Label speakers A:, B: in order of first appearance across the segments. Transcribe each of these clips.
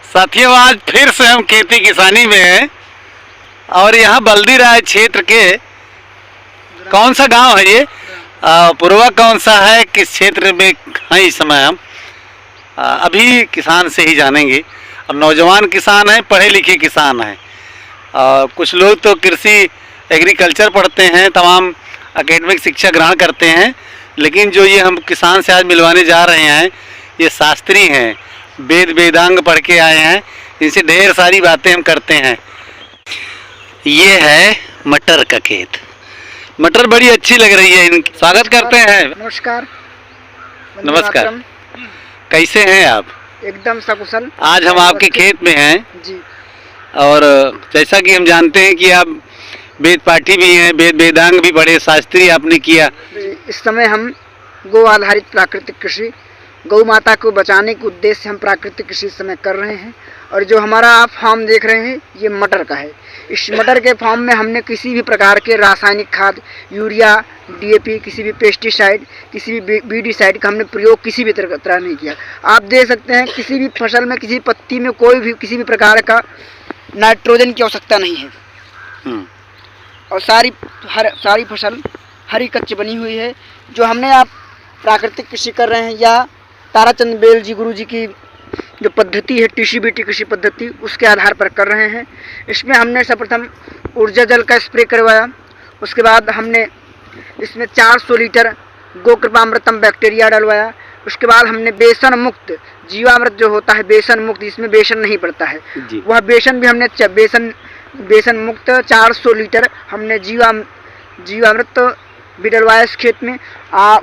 A: साथियों, आज फिर से हम खेती किसानी में हैं और यहाँ बल्दी राय क्षेत्र के कौन सा गांव है ये, पूर्वा कौन सा है, किस क्षेत्र में हैं इस समय हम अभी किसान से ही जानेंगे। और नौजवान किसान हैं, पढ़े लिखे किसान हैं, कुछ लोग तो कृषि एग्रीकल्चर पढ़ते हैं, तमाम एकेडमिक शिक्षा ग्रहण करते हैं, लेकिन जो ये हम किसान से आज मिलवाने जा रहे हैं ये शास्त्री हैं, वेद वेदांग पढ़ के आए हैं, इनसे ढेर सारी बातें हम करते हैं। ये है मटर का खेत, मटर बड़ी अच्छी लग रही है, इनकी स्वागत करते हैं।
B: नमस्कार।
A: नमस्कार, कैसे हैं आप?
B: एकदम सकुशल।
A: आज हम आपके खेत में हैं
B: जी,
A: और जैसा कि हम जानते हैं कि आप वेद पाठी भी हैं, वेद वेदांग भी पढ़े, शास्त्री आपने किया।
B: इस समय हम गौ आधारित प्राकृतिक कृषि, गौ माता को बचाने के उद्देश्य से हम प्राकृतिक कृषि इस समय कर रहे हैं। और जो हमारा आप फार्म देख रहे हैं ये मटर का है। इस मटर के फार्म में हमने किसी भी प्रकार के रासायनिक खाद, यूरिया, डीएपी, किसी भी पेस्टिसाइड, किसी भी बीडिसाइड का हमने प्रयोग किसी भी तरह नहीं किया। आप देख सकते हैं किसी भी फसल में, किसी पत्ती में कोई भी किसी भी प्रकार का नाइट्रोजन की आवश्यकता नहीं है। और सारी फसल हरी कच्ची बनी हुई है। जो हमने आप प्राकृतिक कृषि कर रहे हैं या ताराचंद बेल जी गुरु जी की जो पद्धति है टीसीबीटी कृषि पद्धति, उसके आधार पर कर रहे हैं। इसमें हमने सर्वप्रथम ऊर्जा जल का स्प्रे करवाया, उसके बाद हमने इसमें 400 लीटर गोकृपामृतम बैक्टीरिया डलवाया, उसके बाद हमने बेसन मुक्त जीवामृत जो होता है, बेसन मुक्त, इसमें बेसन नहीं पड़ता है, वह बेसन भी हमने बेसन मुक्त 400 लीटर हमने जीवामृत भी डलवाया इस खेत में।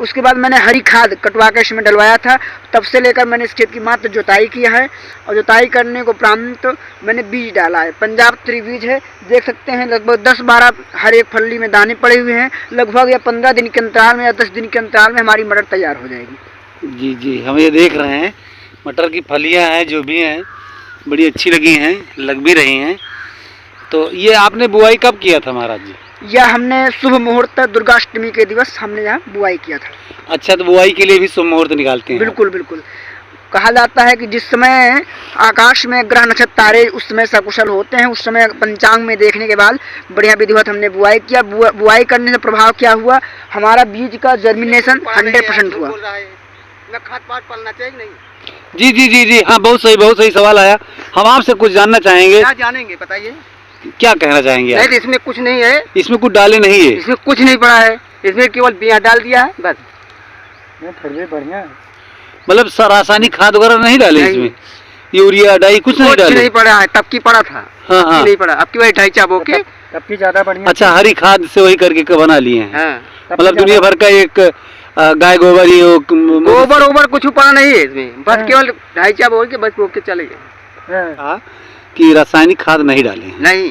B: उसके बाद मैंने हरी खाद कटवा के इसमें डलवाया था। तब से लेकर मैंने इस खेत की मात्र जुताई किया है और जुताई करने को उपरांत मैंने बीज डाला है। पंजाब 3 बीज है, देख सकते हैं लगभग 10-12 हर एक फल्ली में दाने पड़े हुए हैं। लगभग या 15 दिन के अंतराल में या 10 दिन के अंतराल में हमारी मटर तैयार हो जाएगी।
A: जी जी, हम ये देख रहे हैं मटर की फलियां हैं जो भी हैं बड़ी अच्छी लगी हैं, लग भी रही हैं। तो ये आपने बुआई कब किया था महाराज जी?
B: यह हमने शुभ मुहूर्त दुर्गाष्टमी के दिवस हमने यहाँ बुआई किया था।
A: अच्छा, तो बुआई के लिए भी शुभ मुहूर्त निकालते हैं?
B: बिल्कुल बिल्कुल। कहा जाता है कि जिस समय आकाश में ग्रह नक्षत्र तारे उस समय सकुशल होते हैं, उस समय पंचांग में देखने के बाद बढ़िया विधिवत हमने बुआई किया। बुआई करने से प्रभाव क्या हुआ, हमारा बीज का जर्मिनेशन 100% हुआ। खाद पात पलना चाहिए नहीं?
A: जी जी जी जी हाँ, बहुत सही सवाल आया। हम आपसे कुछ जानना चाहेंगे।
B: क्या जानेंगे, बताइए
A: क्या कहना चाहेंगे?
B: नहीं, तो इसमें कुछ नहीं है, इसमें
A: कुछ डाले नहीं है,
B: इसमें कुछ नहीं पड़ा है, इसमें केवल बिया डाल दिया है बस। बढ़िया,
A: मतलब रासायनिक खाद वगैरह नहीं डाले इसमें, यूरिया डाई कुछ नहीं डाले?
B: नहीं पड़ा है, तब की पड़ा था। हाँ हाँ, नहीं पड़ा, अब की वही ढाईचा बो के तब की ज्यादा बढ़िया।
A: अच्छा, हरी खाद से वही करके बना लिए हैं। मतलब दुनिया भर का एक गाय गोबर, ये
B: गोबर कुछ पड़ा नहीं है इसमें, बस केवल ढाईचा बोल के बस रोक के चले गए
A: कि रासायनिक खाद नहीं डाले
B: नहीं।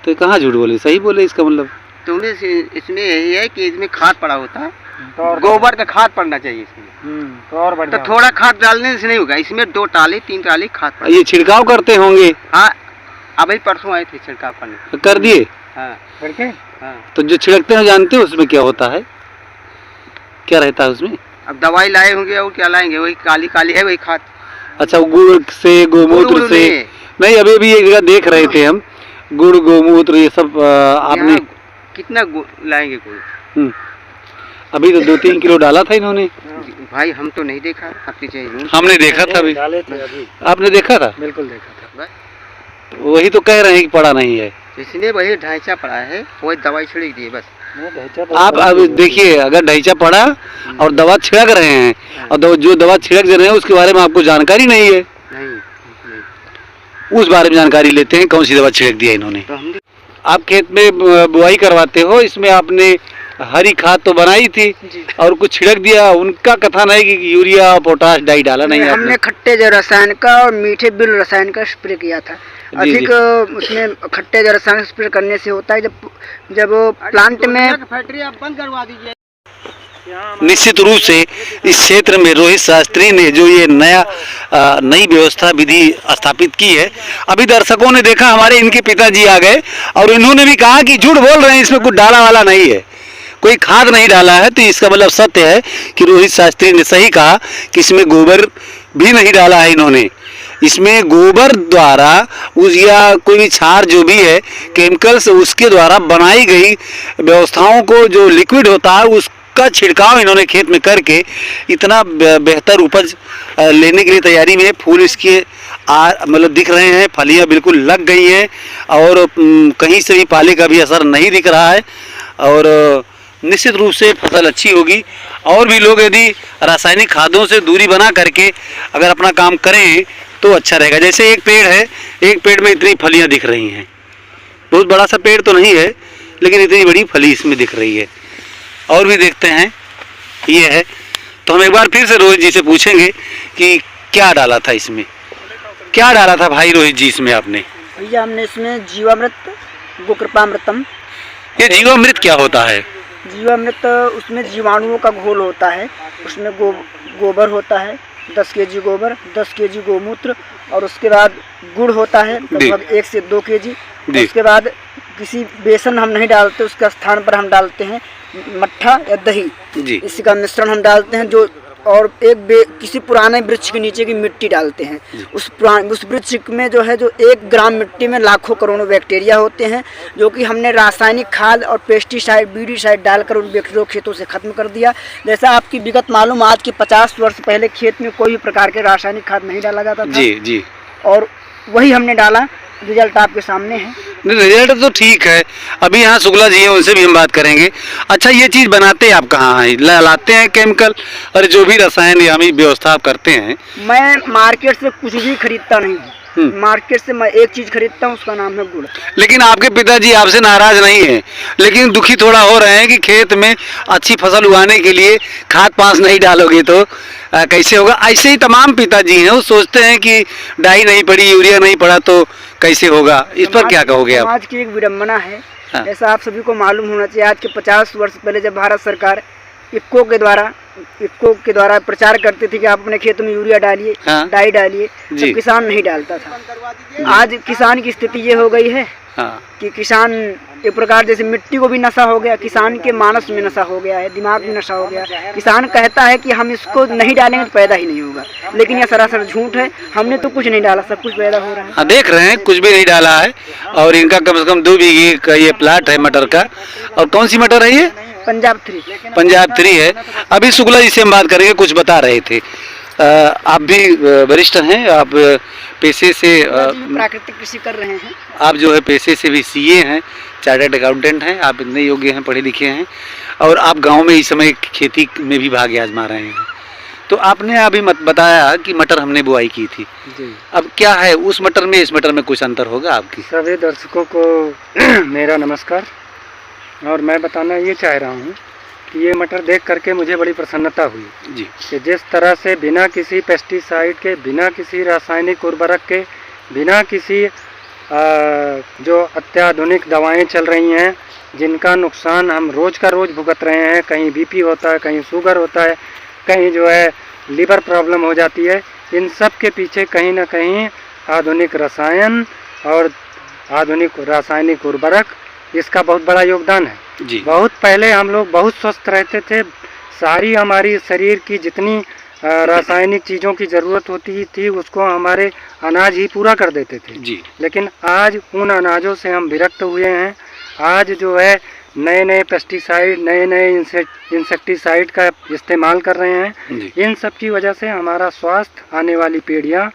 A: तो कहाँ झूठ बोले, सही बोले इसका मतलब?
B: तुमने इसमें यही है कि इसमें खाद पड़ा होता है, तो गोबर का खाद पड़ना चाहिए इसमें, तो और बढ़िया। तो थोड़ा खाद डालने से नहीं होगा, इसमें 2 टाली 3 टाली खाद।
A: ये छिड़काव करते होंगे?
B: हाँ, अभी परसों आए थे छिड़काव करने।
A: कर दिए?
B: हाँ,
A: तो जो छिड़कते हैं जानते हो उसमें क्या होता है, क्या रहता है उसमें? अब
B: दवाई लाए होंगे और क्या लाएंगे, वही काली काली है वही खाद।
A: अच्छा, गुड़ से गोमूत्र से नहीं, अभी भी एक जगह देख रहे थे हम, गुड़ गोमूत्र ये सब आपने
B: कितना लाएंगे गुड़?
A: अभी तो 2-3 किलो डाला था इन्होंने।
B: भाई हम तो नहीं देखा, आपकी चाहिए।
A: हमने देखा था अभी। आपने देखा था?
B: बिल्कुल देखा था।
A: वही तो कह रहे हैं कि पड़ा नहीं है,
B: इसलिए वही ढांचा पड़ा है, वही दवाई छिड़क दी बस।
A: आप अब देखिए, अगर ढांचा पड़ा और दवा छिड़क रहे हैं और जो दवा छिड़क रहे हैं उसके बारे में आपको जानकारी नहीं है, उस बारे में जानकारी लेते हैं, कौन सी दवा छिड़क दिया इन्होंने। आप खेत में बुआई करवाते हो, इसमें आपने हरी खाद तो बनाई थी और कुछ छिड़क दिया, उनका कथन है कि यूरिया पोटाश डाई डाला नहीं है।
B: हमने खट्टे जल रसायन का और मीठे बिल रसायन का स्प्रे किया था। अधिक उसमें खट्टे जल रसायन स्प्रे करने से होता है जब प्लांट में फैक्ट्री आप बंद करवा दीजिए।
A: निश्चित रूप से इस क्षेत्र में रोहित शास्त्री ने जो ये नई व्यवस्था विधि स्थापित की है, अभी दर्शकों ने देखा हमारे इनके पिताजी आ गए और इन्होंने भी कहा कि झूठ बोल रहे हैं, इसमें कुछ डाला वाला नहीं है, कोई खाद नहीं डाला है। तो इसका मतलब सत्य है कि रोहित शास्त्री ने सही कहा कि इसमें गोबर भी नहीं डाला है इन्होंने, इसमें गोबर द्वारा उस या कोई भी क्षार जो भी है केमिकल्स उसके द्वारा बनाई गई व्यवस्थाओं को जो लिक्विड होता है उसका छिड़काव इन्होंने खेत में करके इतना बेहतर उपज लेने के लिए तैयारी में। फूल इसके मतलब दिख रहे हैं, फलियां बिल्कुल लग गई हैं और कहीं से भी पाले का भी असर नहीं दिख रहा है और निश्चित रूप से फसल अच्छी होगी। और भी लोग यदि रासायनिक खादों से दूरी बना करके अगर अपना काम करें तो अच्छा रहेगा। जैसे एक पेड़ है, एक पेड़ में इतनी फलियां दिख रही हैं, बहुत बड़ा सा पेड़ तो नहीं है लेकिन इतनी बड़ी फली इसमें दिख रही है। और भी देखते हैं, ये है तो हम एक बार फिर से रोहित जी से पूछेंगे कि क्या डाला था इसमें, क्या डाला था भाई रोहित जी इसमें आपने?
B: भैया हमने इसमें जीवामृत, गोकृपामृतम।
A: ये जीवामृत क्या होता है?
B: जीवामृत उसमें जीवाणुओं का घोल होता है, उसमें गोबर होता है 10 केजी गोबर, 10 केजी गोमूत्र और उसके बाद गुड़ होता है लगभग 1 से 2 केजी। उसके बाद किसी बेसन हम नहीं डालते, उसके स्थान पर हम डालते हैं मट्ठा या दही, इसका मिश्रण हम डालते हैं जो, और किसी पुराने वृक्ष के नीचे की मिट्टी डालते हैं। उस वृक्ष में जो है जो 1 ग्राम मिट्टी में लाखों करोड़ों बैक्टीरिया होते हैं, जो कि हमने रासायनिक खाद और पेस्टिसाइड बीडीसाइड डालकर उन बैक्टीरिया खेतों से खत्म कर दिया। जैसा आपकी विगत मालूम, आज के 50 वर्ष पहले खेत में कोई भी प्रकार के रासायनिक खाद नहीं डाला जाता था।
A: जी।
B: और वही हमने डाला, रिजल्ट आपके सामने है।
A: रिजल्ट तो ठीक है। अभी यहाँ शुक्ला जी हैं, उनसे भी हम बात करेंगे। अच्छा, ये चीज़ बनाते आप कहाँ हैं? लाते हैं केमिकल और जो भी रसायन या व्यवस्था आप करते हैं?
B: मैं मार्केट से कुछ भी खरीदता नहीं हूँ। मार्केट से मैं एक चीज़ खरीदता हूँ, उसका नाम है गुड़।
A: लेकिन आपके पिताजी आपसे नाराज नहीं है, लेकिन दुखी थोड़ा हो रहे हैं कि खेत में अच्छी फसल उगाने के लिए खाद पास नहीं डालोगे तो कैसे होगा। ऐसे ही तमाम पिताजी हैं, वो सोचते हैं कि डाई नहीं पड़ी, यूरिया नहीं पड़ा तो कैसे होगा। इस पर क्या कहोगे आप?
B: आज की एक विडम्बना है। ऐसा आप सभी को मालूम होना चाहिए, आज के 50 वर्ष पहले जब भारत सरकार इफ्को के द्वारा प्रचार करती थी कि आप अपने खेत में यूरिया डालिए, डाई डालिए, तो किसान नहीं डालता था। आज किसान की स्थिति ये हो गई है कि किसान एक प्रकार जैसे मिट्टी को भी नशा हो गया, किसान के मानस में नशा हो गया है, दिमाग में नशा हो गया। किसान कहता है कि हम इसको नहीं डालेंगे तो पैदा ही नहीं होगा, लेकिन यह सरासर झूठ है। हमने तो कुछ नहीं डाला, सब कुछ पैदा हो रहा है।
A: देख रहे हैं कुछ भी नहीं डाला है और इनका कम से कम 2 बीघे का ये प्लाट है मटर का। और कौन सी मटर है ये?
B: पंजाब
A: 3 है। अभी शुक्ला जी से हम बात करेंगे, कुछ बता रहे थे। आप भी वरिष्ठ हैं, आप पेशे से
B: प्राकृतिक कृषि कर रहे हैं।
A: आप जो है पेशे से भी सीए हैं, चार्टर्ड अकाउंटेंट हैं, आप इतने योग्य हैं, पढ़े लिखे हैं और आप गांव में इस समय खेती में भी भाग्य आजमा रहे हैं। तो आपने अभी बताया कि मटर हमने बुआई की थी
C: जी।
A: अब क्या है उस मटर में इस मटर में कुछ अंतर होगा आपकी?
C: सभी दर्शकों को मेरा नमस्कार। और मैं बताना ये चाह रहा हूँ कि ये मटर देख करके मुझे बड़ी प्रसन्नता हुई
A: जी
C: कि जिस तरह से बिना किसी पेस्टिसाइड के, बिना किसी रासायनिक उर्वरक के, बिना किसी जो अत्याधुनिक दवाएं चल रही हैं जिनका नुकसान हम रोज़ का रोज़ भुगत रहे हैं। कहीं बीपी होता है, कहीं शुगर होता है, कहीं जो है लीवर प्रॉब्लम हो जाती है। इन सब के पीछे कहीं ना कहीं आधुनिक रसायन और आधुनिक रासायनिक उर्वरक, इसका बहुत बड़ा योगदान है
A: जी।
C: बहुत पहले हम लोग बहुत स्वस्थ रहते थे, सारी हमारी शरीर की जितनी रासायनिक चीज़ों की ज़रूरत होती थी उसको हमारे अनाज ही पूरा कर देते थे
A: जी।
C: लेकिन आज उन अनाजों से हम विरक्त हुए हैं। आज जो है नए नए पेस्टिसाइड, नए नए इंसेक्टिसाइड का इस्तेमाल कर रहे हैं। इन सब की वजह से हमारा स्वास्थ्य, आने वाली पीढ़ियाँ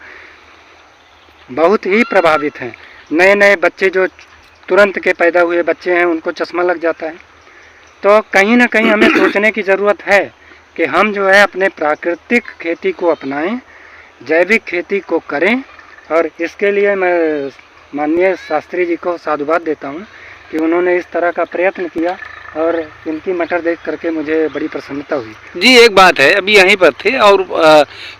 C: बहुत ही प्रभावित हैं। नए नए बच्चे जो तुरंत के पैदा हुए बच्चे हैं उनको चश्मा लग जाता है। तो कहीं ना कहीं हमें सोचने की ज़रूरत है कि हम जो है अपने प्राकृतिक खेती को अपनाएं, जैविक खेती को करें। और इसके लिए मैं माननीय शास्त्री जी को साधुवाद देता हूं कि उन्होंने इस तरह का प्रयत्न किया और इनकी मटर देख करके मुझे बड़ी प्रसन्नता हुई।
A: जी एक बात है, अभी यहीं पर थे और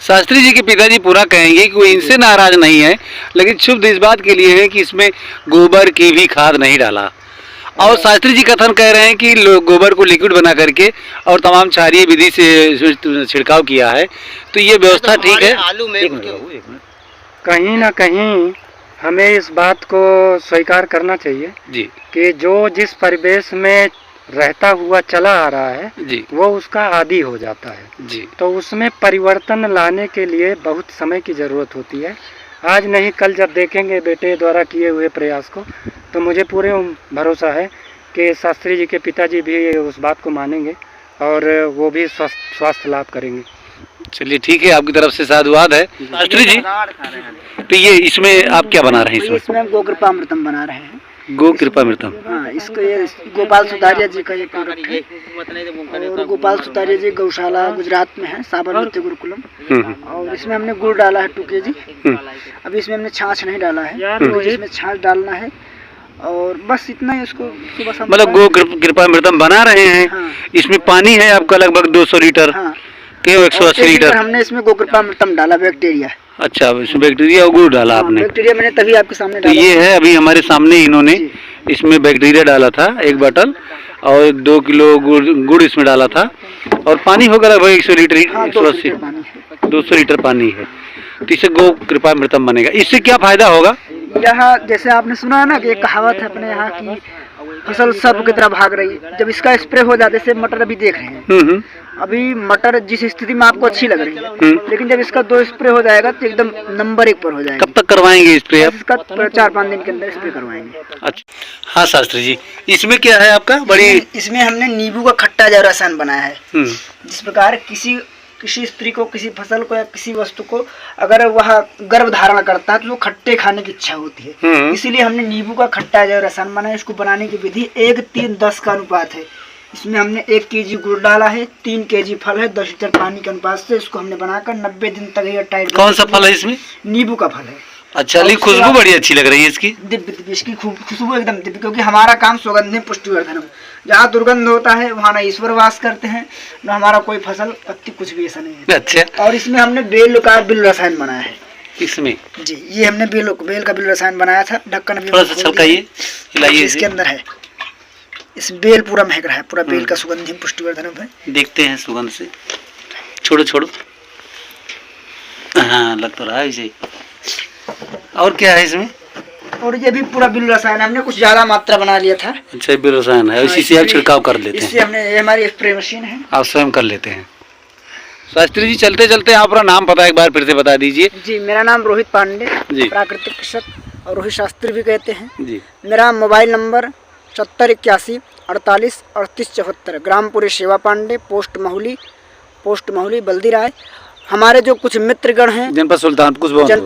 A: शास्त्री जी के पिताजी पूरा कहेंगे कि वो इनसे नाराज नहीं है, लेकिन शुभ इस बात के लिए है कि इसमें गोबर की भी खाद नहीं डाला। और शास्त्री जी कथन कह रहे हैं कि गोबर को लिक्विड बना करके और तमाम क्षारीय विधि से छिड़काव किया है, तो ये व्यवस्था ठीक है।
D: आलू में
A: एक मिनट।
C: कहीं ना कहीं हमें इस बात को स्वीकार करना चाहिए
A: जी
C: कि जो जिस परिवेश में रहता हुआ चला आ रहा है
A: जी
C: वो उसका आदी हो जाता है
A: जी।
C: तो उसमें परिवर्तन लाने के लिए बहुत समय की ज़रूरत होती है। आज नहीं कल जब देखेंगे बेटे द्वारा किए हुए प्रयास को, तो मुझे पूरे भरोसा है कि शास्त्री जी के पिताजी भी उस बात को मानेंगे और वो भी स्वास्थ्य लाभ करेंगे।
A: चलिए ठीक है, आपकी तरफ से साधुवाद है। शास्त्री जी, तो ये इसमें आप क्या बना रहे हैं?
B: तो इसमें हम गोकृपामृतम बना रहे हैं।
A: गो कृपामृतम।
B: हाँ, इसको ये गोपाल सुतारिया जी का ये प्रोडक्ट है और गोपाल सुतारिया जी गौशाला गुजरात में है, साबरमती गुरुकुलम। और इसमें हमने गुड़ डाला है 2 kg। अभी इसमें हमने छाछ नहीं डाला है, तो इसमें छाछ डालना है और बस इतना ही। उसको सुबह शाम
A: मतलब गो कृपामृतम बना रहे हैं।
B: हाँ।
A: इसमें पानी है आपका लगभग 200 लीटर।
B: हाँ।
A: क्यों 180 लीटर?
B: हमने इसमें गोकृपामृतम डाला, बैक्टीरिया।
A: अच्छा, इसमें बैक्टीरिया और गुड़ डाला आपने।
B: बैक्टीरिया मैंने तभी आपके सामने
A: तो
B: डाला।
A: ये है अभी हमारे सामने इन्होंने इसमें बैक्टीरिया डाला था 1 बोतल और 2 किलो गुड़ इसमें डाला था और पानी होगा लगभग 100 लीटर। 180 200 लीटर पानी है। तो इससे गो कृपामृतम बनेगा। इससे क्या फायदा होगा?
B: यहाँ जैसे आपने सुना है ना कि एक कहावत है अपने यहाँ की, फसल सब की तरह भाग रही है। जब इसका स्प्रे हो जाता है, जैसे मटर अभी देख रहे हैं, अभी मटर जिस स्थिति में आपको अच्छी लग रही है, लेकिन जब इसका 2 स्प्रे हो जाएगा तो एकदम नंबर 1 पर हो जाएगा।
A: कब तक करवाएंगे स्प्रे आप?
B: इसका 4-5 दिन के अंदर स्प्रे करवाएंगे।
A: अच्छा, हाँ शास्त्री जी, इसमें क्या है आपका? बड़ी
B: इसमें हमने नींबू का खट्टा जैव रसायन बनाया है। जिस प्रकार किसी स्त्री को, किसी फसल को या किसी वस्तु को अगर वह गर्भ धारण करता है तो वो खट्टे खाने की इच्छा होती है, इसीलिए हमने नींबू का खट्टा जैव रसायन बनाया। इसको बनाने की विधि 1:3:10 का अनुपात है। इसमें हमने 1 kg गुड़ डाला है, 3 kg फल है, 10 लीटर पानी के अनुपात से इसको हमने बनाकर 90 दिन तक ये टाइट।
A: कौन सा फल है इसमें?
B: नींबू का फल है।
A: अच्छा, लेकिन खुशबू बड़ी अच्छी लग रही है इसकी।
B: दिव्य इसकी खुशबू एकदम दिव्य, क्योंकि हमारा काम सुगंधि पुष्टिवर्धन। जहाँ दुर्गंध होता है वहाँ न ईश्वर वास करते हैं, न हमारा कोई फसल पत्ती, कुछ भी ऐसा नहीं है।
A: अच्छा।
B: और इसमें हमने बेल का बिल रसायन बनाया है।
A: इसमें
B: जी, ये हमने बेल का बिल रसायन बनाया था। ढक्कन भी
A: थोड़ा सा छलकाइए, हिलाइए।
B: इसके अंदर है, इस बेल पूरा महक रहा है, पूरा बेल का सुगंधि पुष्टिवर्धन है।
A: देखते हैं सुगंध से। छोड़ो। हाँ, लग तो रहा है इसे। और क्या है इसमें?
B: और ये भी पूरा बिल रसायन हमने कुछ ज्यादा मात्रा बना लिया था।
A: अच्छा, बिल रसायन है, इसी से आप छिड़काव कर लेते हैं?
B: इससे हमने, ये हमारी स्प्रे मशीन है,
A: आप स्वयं कर लेते हैं। शास्त्री जी, चलते चलते आप अपना नाम पता एक बार फिर से बता दीजिए।
B: जी, मेरा नाम रोहित पांडे
A: जी,
B: प्राकृतिक कृषक और रोहित शास्त्री भी कहते हैं
A: जी।
B: मेरा मोबाइल नंबर 7081 48 38 74, ग्रामपुरी सेवा पांडे, पोस्ट महूली बल्दी राय। हमारे जो कुछ मित्रगण हैं जनपद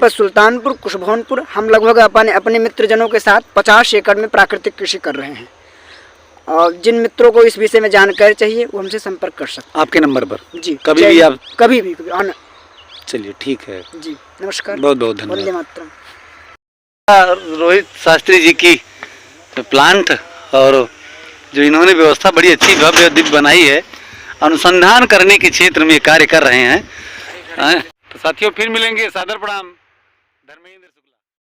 B: सुल्तानपुर कुशभवनपुर, हम लगभग अपने मित्रजनों के साथ 50 एकड़ में प्राकृतिक कृषि कर रहे हैं। और जिन मित्रों को इस विषय में जानकारी चाहिए वो हमसे संपर्क कर सकते हैं
A: आपके नंबर पर।
B: जी,
A: कभी भी आप
B: कभी भी
A: चलिए, ठीक है
B: जी। नमस्कार,
A: बहुत बहुत धन्यवाद।
B: वंदे मातरम।
A: रोहित शास्त्री जी की प्लांट और जो इन्होंने व्यवस्था बड़ी अच्छी भव्य दिव्य बनाई है, अनुसंधान करने के क्षेत्र में कार्य कर रहे हैं। तो साथियों, फिर मिलेंगे। सादर प्रणाम। धर्मेंद्र।